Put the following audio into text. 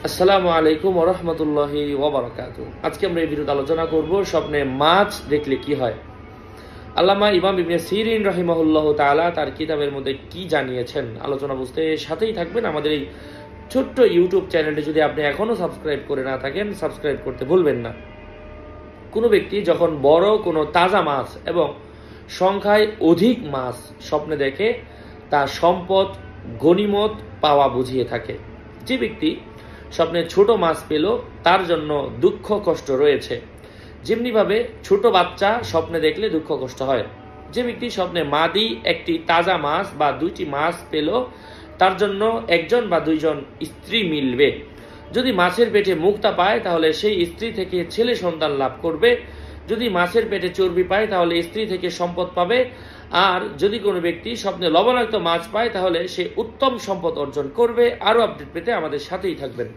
আসসালামু আলাইকুম ওয়া রাহমাতুল্লাহি ওয়া বারাকাতুহু। আজকে আমরা এই ভিডিওতে আলোচনা করব স্বপ্নে মাছ দেখলে কি হয়। আল্লামা ইমাম ইবনে সিরিন রাহিমাহুল্লাহ তাআলা তার কিতাবের মধ্যে কি জানিয়েছেন, আলোচনা বুঝতে সাথেই থাকবেন। আমাদের এই ছোট্ট ইউটিউব চ্যানেলটি যদি আপনি এখনো সাবস্ক্রাইব করে না থাকেন, সাবস্ক্রাইব করতে ভুলবেন না। কোনো ব্যক্তি যখন বড় কোনো তাজা মাছ এবং সংখ্যায় অধিক মাছ স্বপ্নে দেখে, তা সম্পদ গনিমত পাওয়া বুঝিয়ে থাকে। যে ব্যক্তি স্বপ্নে ছোট মাছ পেল, তার জন্য দুঃখ কষ্ট রয়েছে। যেমনিভাবে ছোট বাচ্চা স্বপ্নে দেখলে দুঃখ কষ্ট হয়। যে ব্যক্তি স্বপ্নে মাদি একটি তাজা মাছ বা দুইটি মাছ পেল, তার জন্য একজন বা দুইজন স্ত্রী মিলবে। যদি মাছের পেটে মুক্তা পায়, তাহলে সেই স্ত্রী থেকে ছেলে সন্তান লাভ করবে। যদি মাছের পেটে চর্বি পায়, তাহলে স্ত্রী থেকে সম্পদ পাবে। আর যদি কোনো ব্যক্তি স্বপ্নে লবণাক্ত মাছ পায়, তাহলে সে উত্তম সম্পদ অর্জন করবে। আরও আপডেট পেতে আমাদের সাথেই থাকবেন।